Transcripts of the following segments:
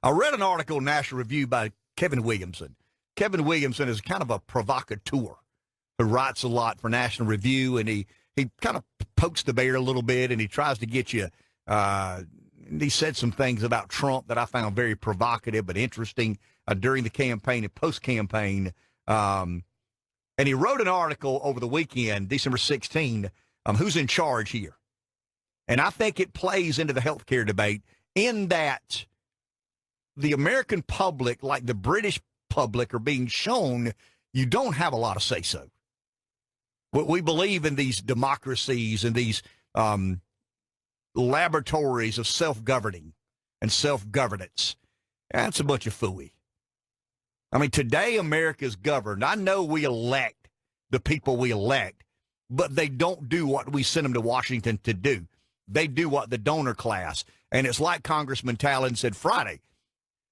I read an article in National Review by Kevin Williamson. Kevin Williamson is kind of a provocateur who writes a lot for National Review, and he kind of pokes the bear a little bit, and he tries to get you. He said some things about Trump that I found very provocative but interesting during the campaign and post-campaign. And he wrote an article over the weekend, December 16, who's in charge here. And I think it plays into the healthcare debate in that the American public, like the British public, are being shown you don't have a lot of say-so. We believe in these democracies and these laboratories of self-governing and self-governance. That's a bunch of phooey. I mean, today America's governed. I know we elect the people we elect, but they don't do what we send them to Washington to do. They do what the donor class. And it's like Congressman Talon said Friday.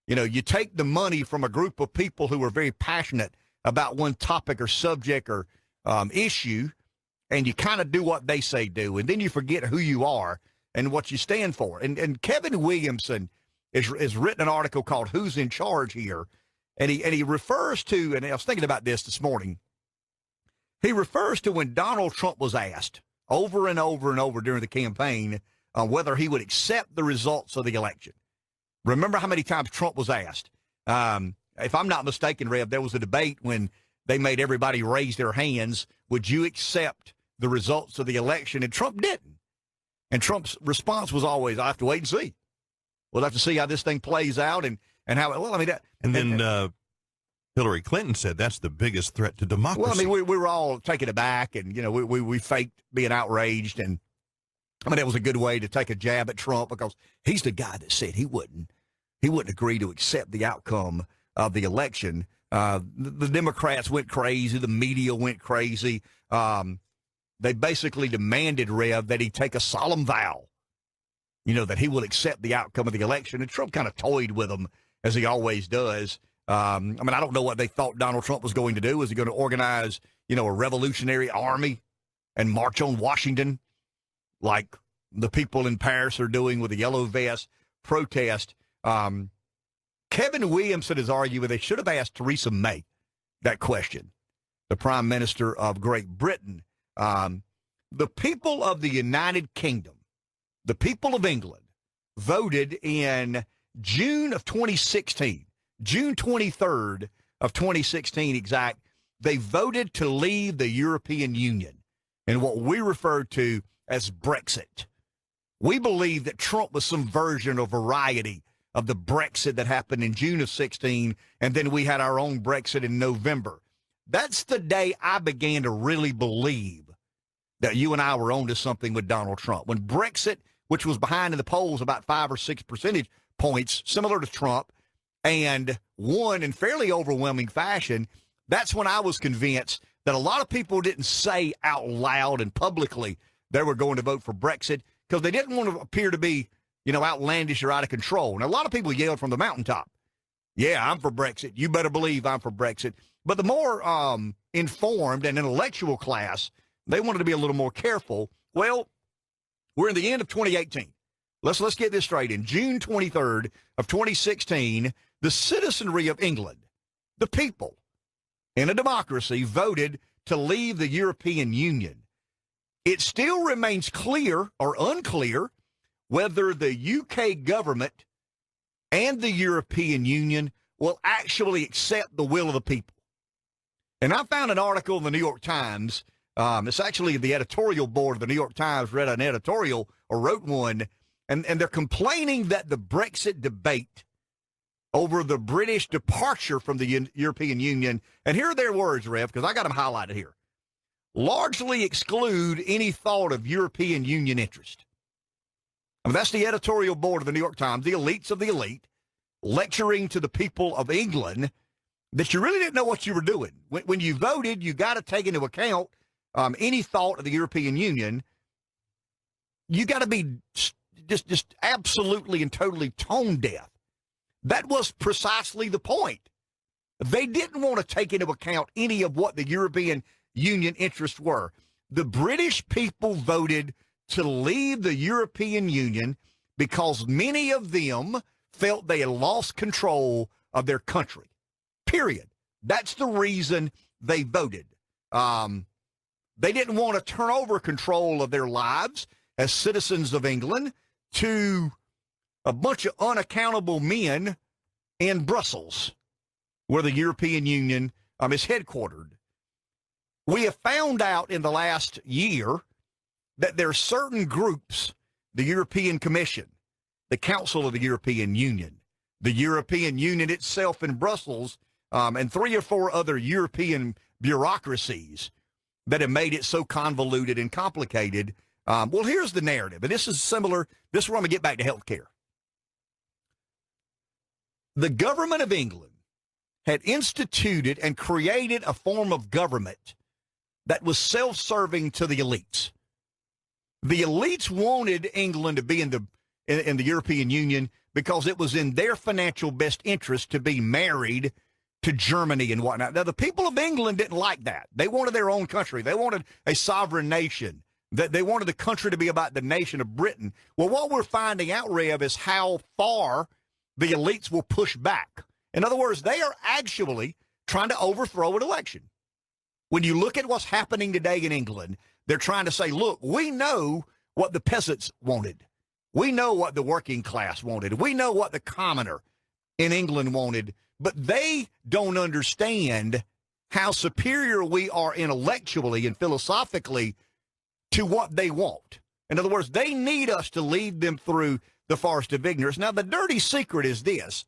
You know, you take the money from a group of people who are very passionate about one topic or subject or issue, and you kind of do what they say do, and then you forget who you are and what you stand for. And Kevin Williamson has written an article called Who's in Charge Here, and he refers to, and I was thinking about this morning, he refers to when Donald Trump was asked over and over and over during the campaign whether he would accept the results of the election. Remember how many times Trump was asked? If I'm not mistaken, Rev, there was a debate when they made everybody raise their hands. Would you accept the results of the election? And Trump didn't. And Trump's response was always, I have to wait and see. We'll have to see how this thing plays out and how, well, I mean, that. And then Hillary Clinton said that's the biggest threat to democracy. Well, I mean, we were all taken aback, and, you know, we faked being outraged. And, I mean, that was a good way to take a jab at Trump because he's the guy that said he wouldn't agree to accept the outcome of the election. The Democrats went crazy. The media went crazy. They basically demanded, Rev, that he take a solemn vow, you know, that he will accept the outcome of the election. And Trump kind of toyed with them, as he always does. I mean, I don't know what they thought Donald Trump was going to do. Was he going to organize, you know, a revolutionary army and march on Washington like the people in Paris are doing with the yellow vest protest? Kevin Williamson is arguing they should have asked Theresa May that question, the Prime Minister of Great Britain. The people of the United Kingdom, the people of England, voted in June of 2016, June 23rd of 2016 exact. They voted to leave the European Union in what we refer to as Brexit. We believe that Trump was some version or variety of the Brexit that happened in June of 16, and then we had our own Brexit in November. That's the day I began to really believe that you and I were onto something with Donald Trump. When Brexit, which was behind in the polls about 5 or 6 percentage points, similar to Trump, and won in fairly overwhelming fashion, that's when I was convinced that a lot of people didn't say out loud and publicly they were going to vote for Brexit because they didn't want to appear to be, you know, outlandish or out of control. And a lot of people yelled from the mountaintop, yeah, I'm for Brexit. You better believe I'm for Brexit. But the more informed and intellectual class, they wanted to be a little more careful. Well, we're in the end of 2018. Let's get this straight. In June 23rd of 2016, the citizenry of England, the people in a democracy, voted to leave the European Union. It still remains clear or unclear whether the UK government and the European Union will actually accept the will of the people. And I found an article in the New York Times. It's actually the editorial board of the New York Times read an editorial or wrote one, and they're complaining that the Brexit debate over the British departure from the European Union, and here are their words, Rev, because I got them highlighted here, largely exclude any thought of European Union interest. I mean, that's the editorial board of the New York Times, the elites of the elite, lecturing to the people of England that you really didn't know what you were doing. When you voted, you got to take into account any thought of the European Union. You got to be just absolutely and totally tone deaf. That was precisely the point. They didn't want to take into account any of what the European Union interests were. The British people voted to leave the European Union because many of them felt they had lost control of their country. Period. That's the reason they voted. They didn't want to turn over control of their lives as citizens of England to a bunch of unaccountable men in Brussels, where the European Union is headquartered. We have found out in the last year that there are certain groups, the European Commission, the Council of the European Union, the European Union itself in Brussels, and 3 or 4 other European bureaucracies that have made it so convoluted and complicated. Well, here's the narrative, and this is similar. This is where I'm going to get back to health care. The government of England had instituted and created a form of government that was self-serving to the elites. The elites wanted England to be in the European Union because it was in their financial best interest to be married to Germany and whatnot. Now, the people of England didn't like that. They wanted their own country. They wanted a sovereign nation. They wanted the country to be about the nation of Britain. Well, what we're finding out, Rev, is how far the elites will push back. In other words, they are actually trying to overthrow an election. When you look at what's happening today in England, they're trying to say, look, we know what the peasants wanted. We know what the working class wanted. We know what the commoner in England wanted. But they don't understand how superior we are intellectually and philosophically to what they want. In other words, they need us to lead them through the forest of ignorance. Now, the dirty secret is this.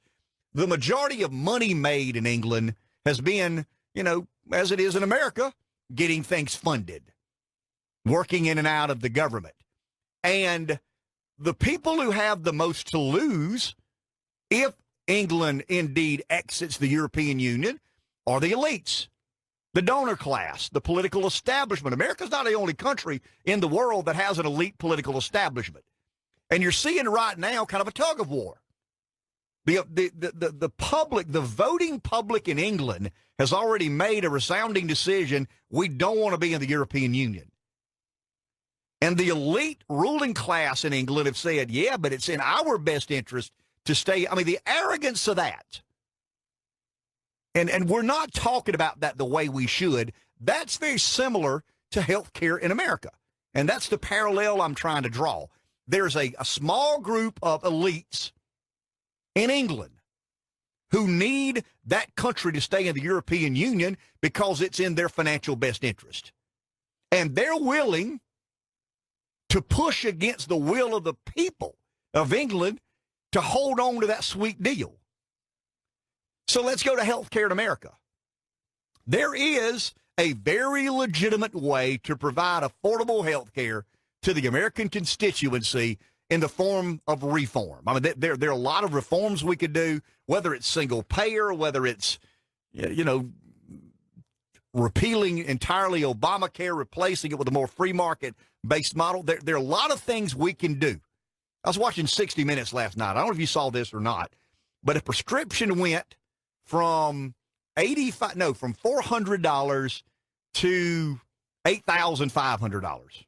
The majority of money made in England has been, as it is in America, getting things funded, working in and out of the government. And the people who have the most to lose, if England indeed exits the European Union, are the elites, the donor class, the political establishment. America's not the only country in the world that has an elite political establishment. And you're seeing right now kind of a tug of war. The public, the voting public in England has already made a resounding decision. We don't want to be in the European Union. And the elite ruling class in England have said, yeah, but it's in our best interest to stay. I mean, the arrogance of that. And we're not talking about that the way we should. That's very similar to health care in America. And that's the parallel I'm trying to draw. There's a small group of elites in England who need that country to stay in the European Union because it's in their financial best interest. And they're willing to push against the will of the people of England to hold on to that sweet deal. So let's go to healthcare in America. There is a very legitimate way to provide affordable healthcare to the American constituency in the form of reform. I mean, there are a lot of reforms we could do, whether it's single payer, whether it's, repealing entirely Obamacare, replacing it with a more free market-based model. There are a lot of things we can do. I was watching 60 Minutes last night. I don't know if you saw this or not, but a prescription went from $400 to $8,500.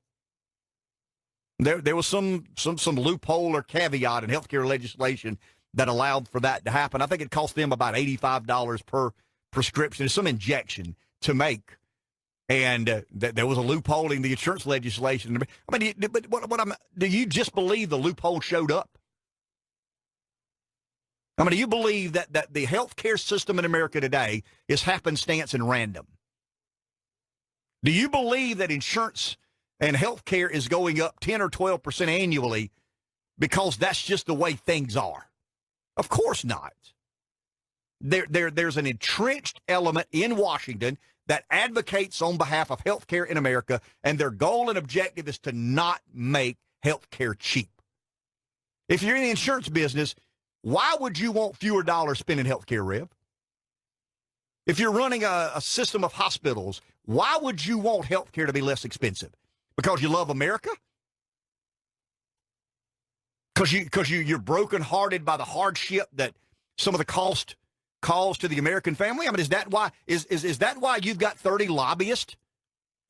There was some loophole or caveat in healthcare legislation that allowed for that to happen. I think it cost them about $85 per prescription. It's some injection to make, and there was a loophole in the insurance legislation. I mean, do you just believe the loophole showed up? I mean, do you believe that the healthcare system in America today is happenstance and random? Do you believe that insurance and healthcare is going up 10 or 12% annually because that's just the way things are? Of course not. There's an entrenched element in Washington that advocates on behalf of healthcare in America, and their goal and objective is to not make healthcare cheap. If you're in the insurance business, why would you want fewer dollars spent in healthcare, Rev? If you're running a system of hospitals, why would you want healthcare to be less expensive? Because you love America? Because you're brokenhearted by the hardship that some of the cost calls to the American family? I mean, is that why you've got 30 lobbyists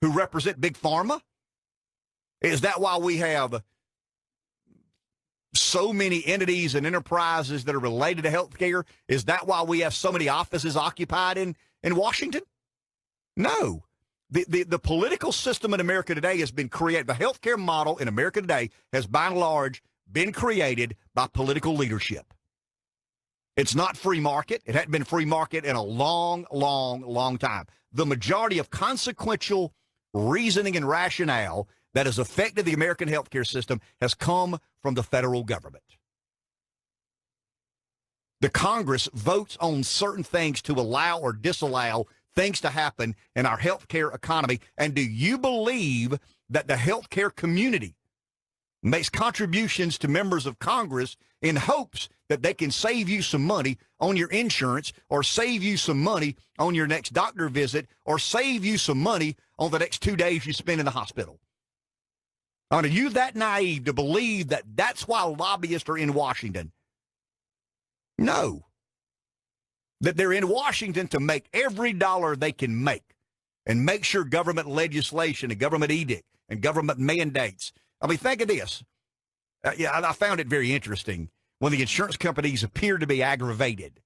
who represent Big Pharma? Is that why we have so many entities and enterprises that are related to healthcare? Is that why we have so many offices occupied in Washington? No. The political system in America today has been created. The healthcare model in America today has, by and large, been created by political leadership. It's not free market. It hadn't been free market in a long, long, long time. The majority of consequential reasoning and rationale that has affected the American healthcare system has come from the federal government. The Congress votes on certain things to allow or disallow things to happen in our healthcare economy. And do you believe that the healthcare community makes contributions to members of Congress in hopes that they can save you some money on your insurance, or save you some money on your next doctor visit, or save you some money on the next 2 days you spend in the hospital? Are you that naive to believe that that's why lobbyists are in Washington? No. That they're in Washington to make every dollar they can make and make sure government legislation and government edict and government mandates. I mean, think of this. I found it very interesting when the insurance companies appeared to be aggravated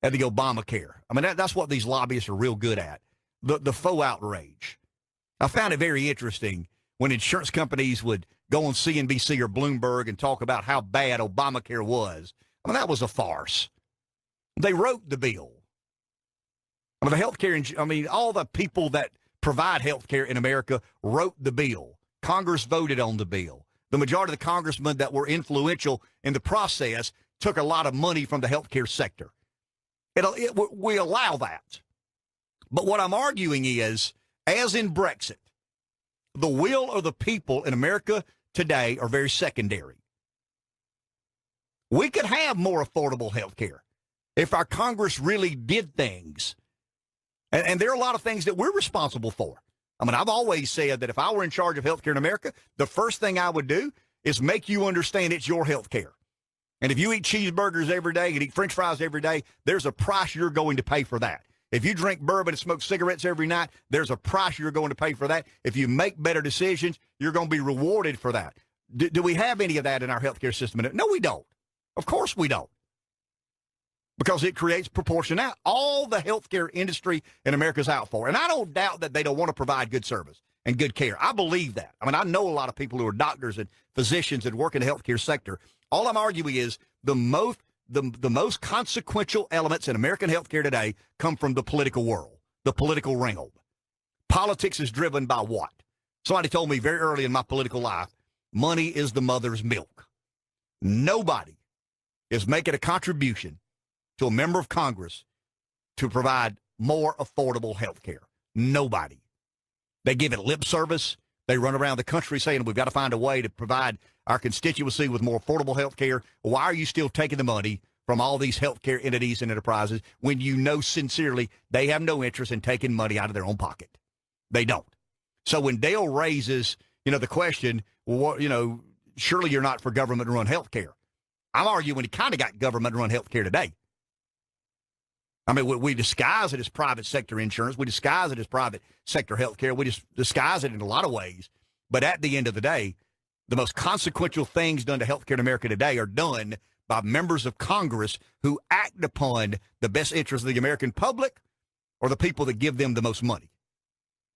at the Obamacare. I mean, that's what these lobbyists are real good at, the faux outrage. I found it very interesting when insurance companies would go on CNBC or Bloomberg and talk about how bad Obamacare was. I mean, that was a farce. They wrote the bill. I mean, all the people that provide health care in America wrote the bill. Congress voted on the bill. The majority of the congressmen that were influential in the process took a lot of money from the healthcare sector. We allow that. But what I'm arguing is, as in Brexit, the will of the people in America today are very secondary. We could have more affordable health care if our Congress really did things. And there are a lot of things that we're responsible for. I mean, I've always said that if I were in charge of healthcare in America, the first thing I would do is make you understand it's your healthcare. And if you eat cheeseburgers every day and eat French fries every day, there's a price you're going to pay for that. If you drink bourbon and smoke cigarettes every night, there's a price you're going to pay for that. If you make better decisions, you're going to be rewarded for that. Do we have any of that in our healthcare system? No, we don't. Of course we don't. Because it creates proportionality. All the healthcare industry in America is out for. And I don't doubt that they don't want to provide good service and good care. I believe that. I mean, I know a lot of people who are doctors and physicians and work in the healthcare sector. All I'm arguing is the most consequential elements in American healthcare today come from the political world, the political realm. Politics is driven by what? Somebody told me very early in my political life, money is the mother's milk. Nobody is making a contribution to a member of Congress to provide more affordable health care. Nobody. They give it lip service. They run around the country saying we've got to find a way to provide our constituency with more affordable health care. Why are you still taking the money from all these health care entities and enterprises when you know sincerely they have no interest in taking money out of their own pocket? They don't. So when Dale raises, the question, well, surely you're not for government-run health care. I'm arguing he kind of got government-run health care today. I mean, we disguise it as private sector insurance. We disguise it as private sector health care. We just disguise it in a lot of ways. But at the end of the day, the most consequential things done to health care in America today are done by members of Congress who act upon the best interests of the American public or the people that give them the most money.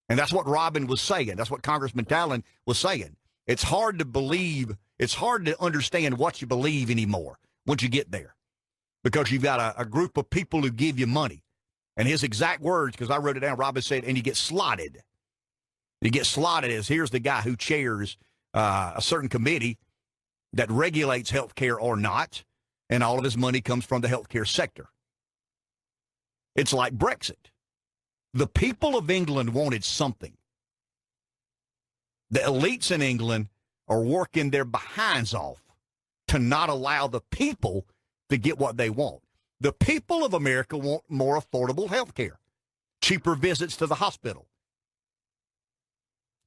And that's what Robin was saying. That's what Congressman Talon was saying. It's hard to believe. It's hard to understand what you believe anymore once you get there. Because you've got a group of people who give you money. And his exact words, because I wrote it down, Robin said, and you get slotted. You get slotted as here's the guy who chairs a certain committee that regulates health care or not, and all of his money comes from the healthcare sector. It's like Brexit. The people of England wanted something. The elites in England are working their behinds off to not allow the people to get what they want. The people of America want more affordable health care, cheaper visits to the hospital,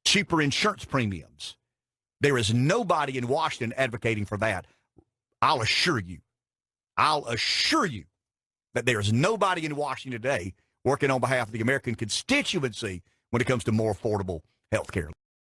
cheaper insurance premiums. There is nobody in Washington advocating for that. I'll assure you that there is nobody in Washington today working on behalf of the American constituency when it comes to more affordable health care.